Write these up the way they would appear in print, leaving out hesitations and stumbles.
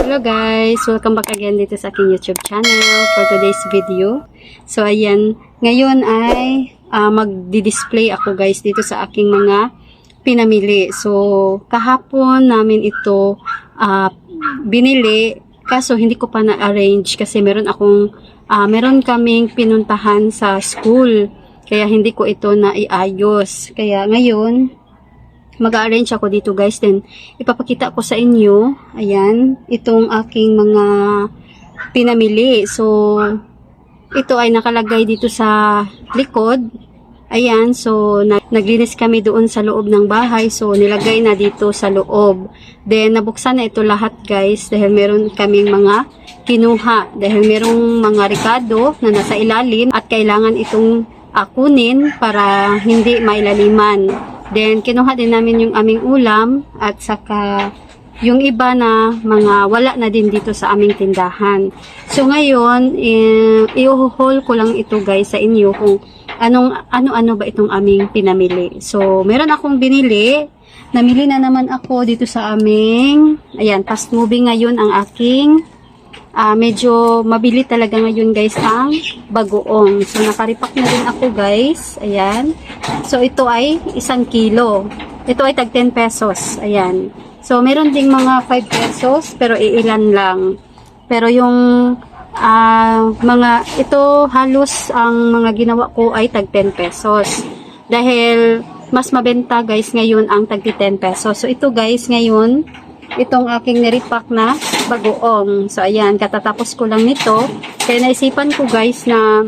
Hello guys! Welcome back again dito sa aking YouTube channel for today's video. So ayan, ngayon ay magdi-display ako guys dito sa aking mga pinamili. So kahapon namin ito binili, kaso hindi ko pa na-arrange kasi meron kaming pinuntahan sa school. Kaya hindi ko ito naiayos. Kaya ngayon mag-arrange ako dito guys, then ipapakita ko sa inyo, ayan, itong aking mga pinamili. So ito ay nakalagay dito sa likod, ayan. So naglinis kami doon sa loob ng bahay, so nilagay na dito sa loob. Then nabuksan na ito lahat guys, dahil meron kaming mga kinuha, dahil merong mga rekado na nasa ilalim at kailangan itong kunin para hindi mailaliman. Then, kinuha din namin yung aming ulam at saka yung iba na mga wala na din dito sa aming tindahan. So, ngayon, i-haul ko lang ito guys sa inyo kung ano-ano ba itong aming pinamili. So, meron akong binili. Namili na naman ako dito sa aming, ayan, fast moving ngayon ang aking medyo mabili talaga ngayon guys ang bagoong. So nakaripak na din ako guys. Ayan. So ito ay 1 kilo. Ito ay tag 10 pesos. Ayan. So meron ding mga 5 pesos pero iilan lang. Pero yung ito halos ang mga ginawa ko ay tag 10 pesos. Dahil mas mabenta guys ngayon ang tag 10 pesos. So ito guys ngayon itong aking niripak na bagoong. So ayan, katatapos ko lang nito. Kaya naisipan ko guys na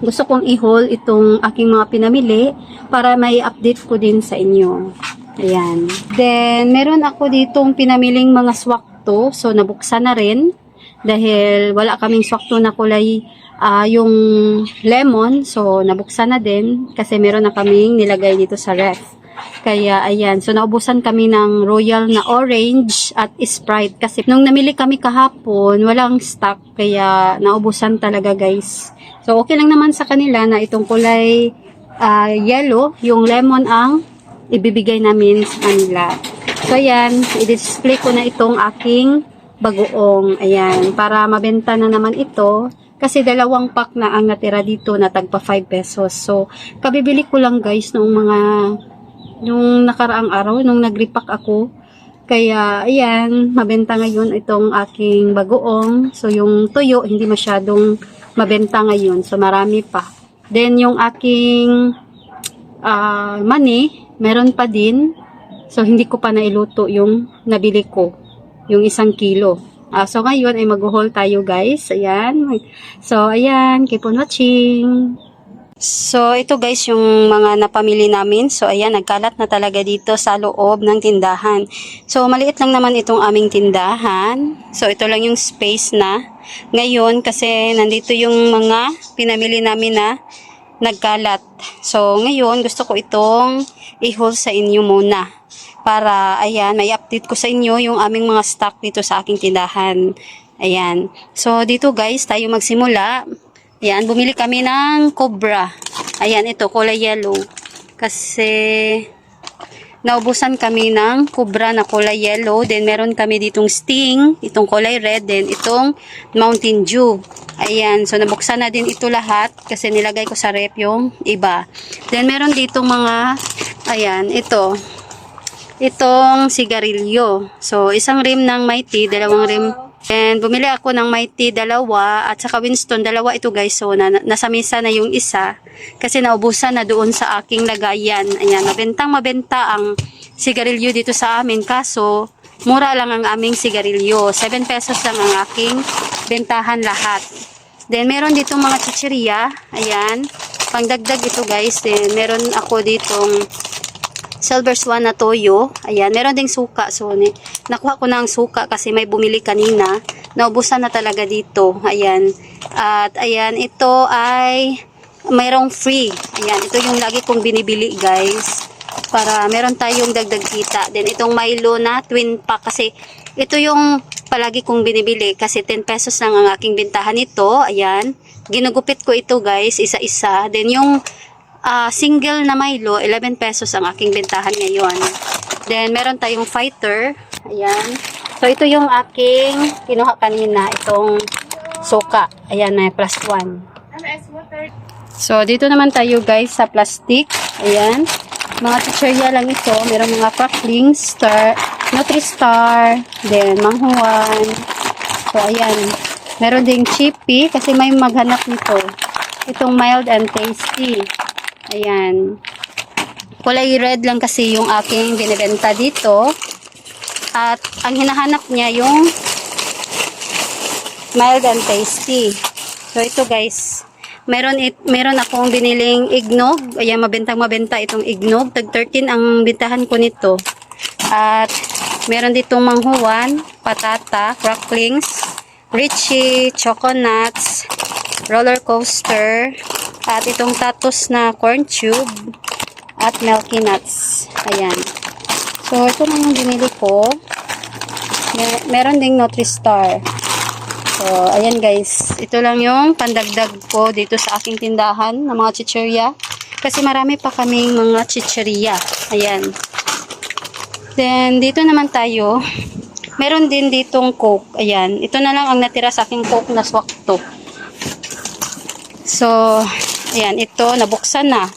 gusto kong i-haul itong aking mga pinamili para may update ko din sa inyo. Ayan. Then meron ako ditong pinamiling mga swakto. So nabuksan na rin dahil wala kaming swakto na kulay yung lemon. So nabuksan na din kasi meron na kaming nilagay dito sa ref. Kaya ayan, so naubusan kami ng royal na orange at Sprite kasi nung namili kami kahapon walang stock, kaya naubusan talaga guys. So okay lang naman sa kanila na itong kulay yellow, yung lemon ang ibibigay namin sa kanila. So ayan, i-display ko na itong aking bagoong, ayan, para mabenta na naman ito. Kasi 2 pack na ang natira dito na tagpa 5 pesos. So kabibili ko lang guys nung nakaraang araw, nung nag-repack ako. Kaya, ayan, mabenta ngayon itong aking bagoong. So, yung tuyo, hindi masyadong mabenta ngayon. So, marami pa. Then, yung aking mani, meron pa din. So, hindi ko pa nailuto yung nabili ko. Yung 1 kilo. So, ngayon ay mag-haul tayo, guys. Ayan. So, ayan. Keep on watching. So, ito guys yung mga napamili namin. So, ayan, nagkalat na talaga dito sa loob ng tindahan. So, maliit lang naman itong aming tindahan. So, ito lang yung space na. Ngayon, kasi nandito yung mga pinamili namin na nagkalat. So, ngayon, gusto ko itong i-haul sa inyo muna. Para, ayan, may update ko sa inyo yung aming mga stock dito sa aking tindahan. Ayan. So, dito guys, tayo magsimula. Ayan, bumili kami ng cobra. Ayan, ito, kulay yellow. Kasi, naubusan kami ng cobra na kulay yellow. Then, meron kami ditong sting, itong kulay red. Then, itong Mountain Dew. Ayan, so nabuksan na din ito lahat. Kasi nilagay ko sa rep yung iba. Then, meron ditong mga, ayan, ito. Itong sigarilyo. So, 1 rim ng Mighty, 2 rim. And bumili ako ng Mighty 2 at saka Winston 2 ito guys. So nasa mesa na yung isa kasi naubusan na doon sa aking lagayan. Ayan, mabenta ang sigarilyo dito sa amin, kaso mura lang ang aming sigarilyo. 7 pesos lang ang aking bentahan lahat. Then meron dito mga chichirya. Ayan, pangdagdag ito guys. Then meron ako ditong Silver Swan na toyo. Ayan, meron ding suka. So, nakuha ko na ang suka kasi may bumili kanina. Naubusan na talaga dito. Ayan. At, ayan, ito ay mayroong free. Ayan, ito yung lagi kong binibili, guys. Para meron tayong dagdag kita. Then, itong Milo na twin pack. Kasi, ito yung palagi kong binibili. Kasi, 10 pesos lang ang aking bintahan nito. Ayan. Ginugupit ko ito, guys, isa-isa. Then, yung single na Milo, 11 pesos ang aking bentahan ngayon. Then, meron tayong fighter. Ayan. So, ito yung aking kinuha kanina. Itong suka. Ayan na, +1. So, dito naman tayo guys sa plastic. Ayan. Mga chicherya lang ito. Merong mga cracklings, Nutri-Star, then manghuan. So, ayan. Meron ding chippy kasi may maghanap nito. Itong mild and tasty. Ayan. Kulay red lang kasi yung aking binibenta dito. At ang hinahanap niya yung mild and tasty. So, ito guys. Meron akong biniling ignog. Ayan, mabenta itong ignog. Tag 13 ang bintahan ko nito. At meron ditong manghuan, patata, cracklings, Richie, choco nuts, roller coaster, at itong tatos na corn tube, at milky nuts. Ayan. So, ito lang yung binili ko. Meron ding Nutri-Star. So, ayan guys. Ito lang yung pandagdag ko dito sa aking tindahan ng mga chicherya. Kasi marami pa kaming mga chicherya. Ayan. Then, dito naman tayo. Meron din ditong Coke. Ayan. Ito na lang ang natira sa aking Coke na swakto. So, ayan. Ito, nabuksan na.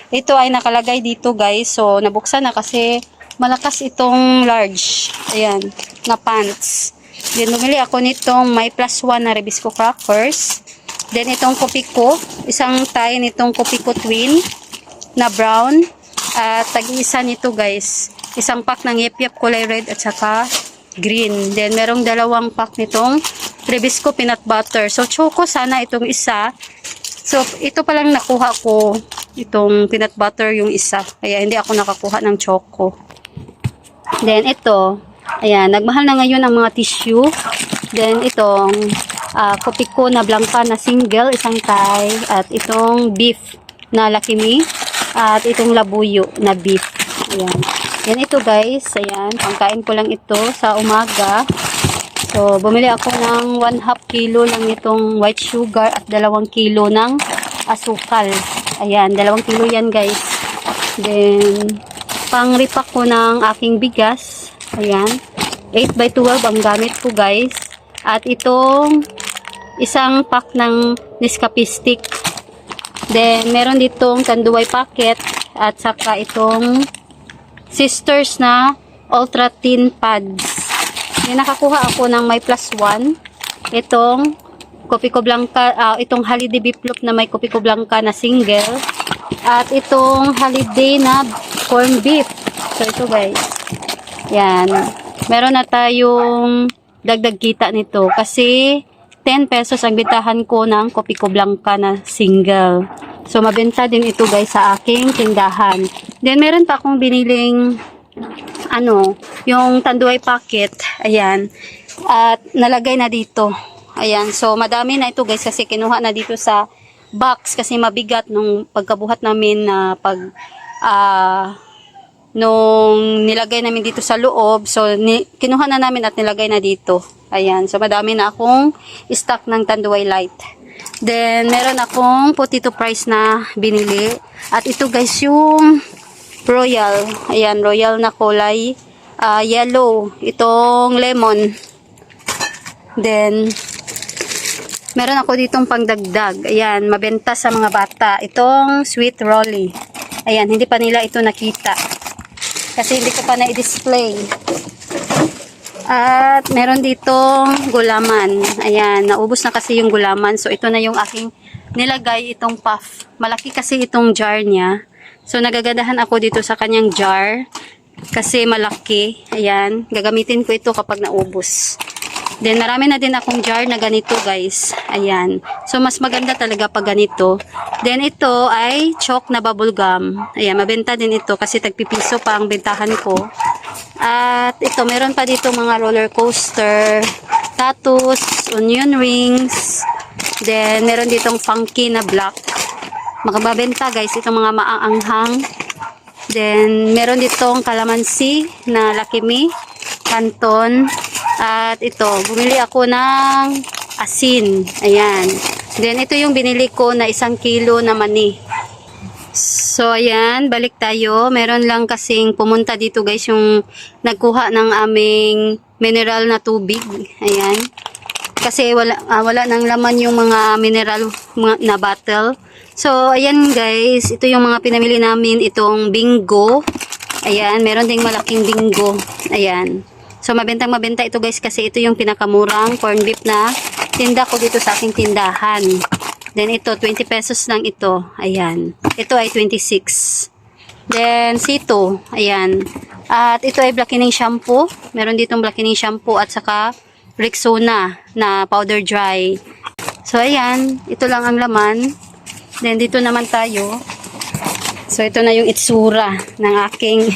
Ito ay nakalagay dito guys. So, nabuksan na kasi malakas itong large. Ayan. Na pants. Then, bumili ako nitong may +1 na Ribisco crackers. Then, itong Kopiko. Isang tie nitong Kopiko twin na brown. At tag-isa nito guys. Isang pack ng yep-yep kulay red at saka green. Then, merong 2 pack nitong Ribisco peanut butter. So, choco sana itong isa. So, ito palang nakuha ko. Itong peanut butter yung isa. Kaya, hindi ako nakakuha ng choco. Then, ito. Ayan, nagmahal na ngayon ang mga tissue. Then, itong Kopiko na blanca na single, isang tie. At itong beef na Lakimi. At itong labuyo na beef. Ayan. Yan ito guys. Ayan, pangkain ko lang ito sa umaga. So, bumili ako ng 1/2 kilo lang itong white sugar at 2 kilo ng asukal. Ayan, 2 kilo yan guys. Then, pang-repack ko ng aking bigas. Ayan, 8x12 ang gamit ko guys. At itong isang pack ng Nescafe stick. Then, meron ditong tanduay packet at saka itong Sisters na Ultra Thin Pads. Yan, nakakuha ako ng may +1. Itong Kopiko Blanca, itong Holiday Beef Loaf na may Kopiko Blanca na single. At itong Holiday na corn beef. So, ito guys. Yan. Meron na tayong dagdag kita nito. Kasi 10 pesos ang bintahan ko ng Kopiko Blanca na single. So, mabenta din ito guys sa aking tindahan. Then, meron pa akong biniling yung tanduay packet. Ayan. At nalagay na dito. Ayan. So, madami na ito guys kasi kinuha na dito sa box kasi mabigat nung pagkabuhat namin na nung nilagay namin dito sa loob. So, kinuha na namin at nilagay na dito. Ayan. So, madami na akong stock ng tanduay light. Then, meron akong potato fries na binili. At ito guys, yung royal. Ayan, royal na kulay yellow. Itong lemon. Then, meron ako ditong pangdagdag. Ayan, mabenta sa mga bata. Itong sweet rolly. Ayan, hindi pa nila ito nakita. Kasi hindi ko pa na-display. At meron ditong gulaman. Ayan, naubos na kasi yung gulaman. So, ito na yung aking nilagay itong puff. Malaki kasi itong jar niya. So, nagagandahan ako dito sa kanyang jar. Kasi malaki. Ayan, gagamitin ko ito kapag naubos. Then, marami na din akong jar na ganito guys. Ayan. So, mas maganda talaga pag ganito. Then, ito ay chalk na bubble gum. Ayan, mabenta din ito kasi tagpipiso pa ang bentahan ko. At ito, meron pa dito mga roller coaster, tatus, onion rings. Then, meron ditong funky na black. Makababenta guys, itong mga maaanghang. Then, meron ditong kalamansi na Lakimi, kanton. At ito, bumili ako ng asin. Ayan. Then, ito yung binili ko na 1 kilo na mani. So, ayan, balik tayo. Meron lang kasing pumunta dito guys yung nagkuha ng aming mineral na tubig. Ayan. Kasi wala nang laman yung mga mineral na bottle. So, ayan guys. Ito yung mga pinamili namin. Itong Bingo. Ayan. Meron ding malaking Bingo. Ayan. So, mabenta ito guys kasi ito yung pinakamurang corn beef na tinda ko dito sa aking tindahan. Then, ito, 20 pesos lang ito. Ayan. Ito ay 26. Then, Sito. Ayan. At ito ay blackening shampoo. Meron ditong blackening shampoo at saka Rexona na powder dry. So, ayan. Ito lang ang laman. Then, dito naman tayo. So, ito na yung itsura ng aking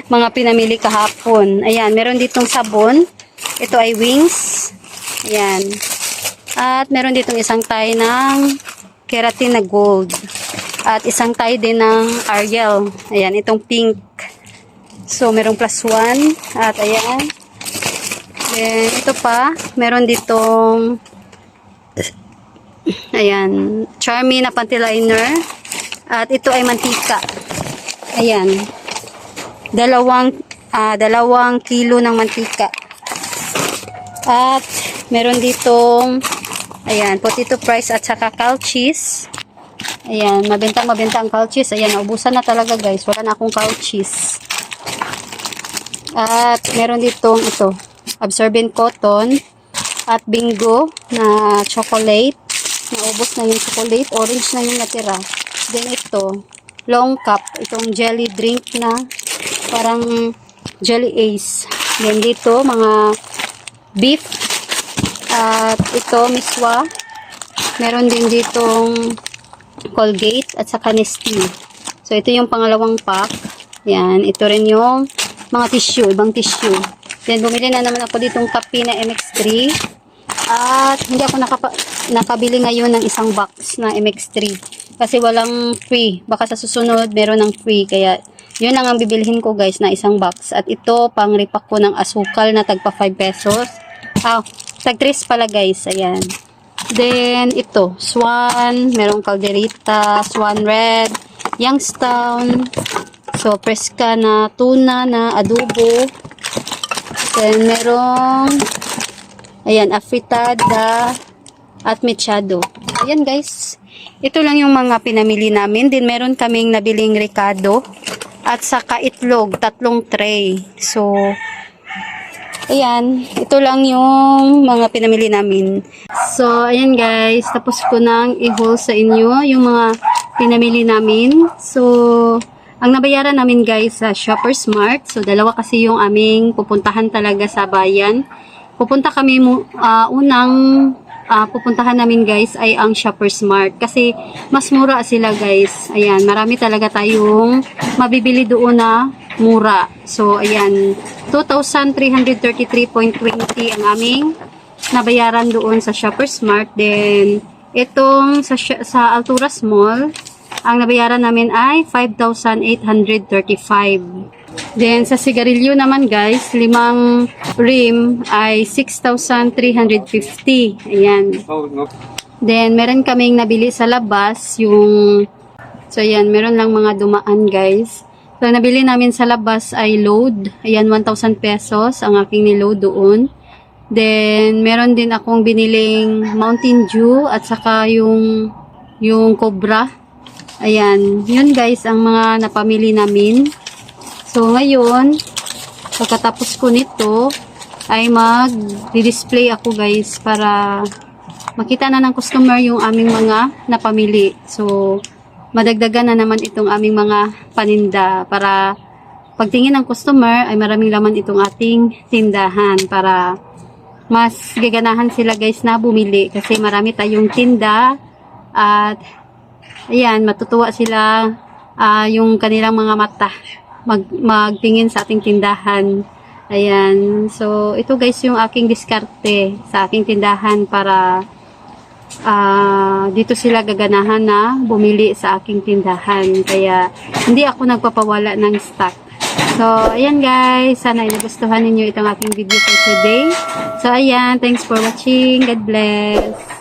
mga pinamili kahapon. Ayan. Meron ditong sabon. Ito ay Wings. Ayan. At meron ditong isang tie ng keratin na gold. At isang tie din ng Ariel. Ayan. Itong pink. So, merong +1. At ayan. Then, ito pa, meron ditong ayan, Charmy na panty liner. At ito ay mantika. Ayan. Dalawang kilo ng mantika. At meron ditong ayan, potato fries at saka cow cheese. Ayan, mabenta ang cow cheese. Ayan, naubusan na talaga guys. Wala na akong cow cheese. At meron ditong ito, absorbent cotton at Bingo na chocolate. Naubos na yung chocolate. Orange na yung natira. Then ito, long cup. Itong jelly drink na parang jelly ace. Then dito, mga beef. At ito, miswa. Meron din ditong Colgate at saka Nestle. So, ito yung pangalawang pack. Yan. Ito rin yung mga tissue. Ibang tissue. Then, bumili na naman ako ditong kape na MX3. At hindi ako nakabili ngayon ng isang box na MX3. Kasi walang free. Baka sa susunod, meron ng free. Kaya, yun lang ang bibilhin ko guys na isang box. At ito, pang repack ko ng asukal na tagpa 5 pesos. Tag 3 pala guys. Ayan. Then, ito. Swan. Merong calderita. Swan Red. Youngstown. So, preska na tuna na adobo. Then, merong ayan, afritada at mechado. Ayan guys. Ito lang yung mga pinamili namin. Din meron kaming nabiling ricado at saka itlog, 3 tray. So, ayan. Ito lang yung mga pinamili namin. So, ayan guys. Tapos ko nang i-haul sa inyo yung mga pinamili namin. So, ang nabayaran namin guys sa Shoppers Mart. So, dalawa kasi yung aming pupuntahan talaga sa bayan. Pupunta kami, pupuntahan namin guys ay ang Shoppers Mart. Kasi, mas mura sila guys. Ayan, marami talaga tayong mabibili doon na mura. So, ayan, 2,333.20 ang aming nabayaran doon sa Shoppers Mart. Then, itong sa Alturas Mall, ang nabayaran namin ay 5,835. Then, sa sigarilyo naman guys, 5 rim ay 6,350. Ayan. Then, meron kaming nabili sa labas, so ayan, meron lang mga dumaan guys. So, nabili namin sa labas ay load. Ayan, 1,000 pesos ang aking niload doon. Then, meron din akong biniling Mountain Dew at saka yung Cobra. Ayan, yun guys ang mga napamili namin. So, ngayon, pagkatapos ko nito, ay mag-display ako guys para makita na ng customer yung aming mga napamili. So, madagdagan na naman itong aming mga paninda para pagtingin ng customer ay maraming laman itong ating tindahan para mas gaganahan sila guys na bumili kasi marami tayong tinda at ayan, matutuwa sila yung kanilang mga mata magtingin sa ating tindahan. Ayan. So, ito guys yung aking diskarte sa aking tindahan para dito sila gaganahan na bumili sa aking tindahan. Kaya, hindi ako nagpapawala ng stock. So, ayan guys. Sana nagustuhan ninyo itong aking video for today. So, ayan. Thanks for watching. God bless.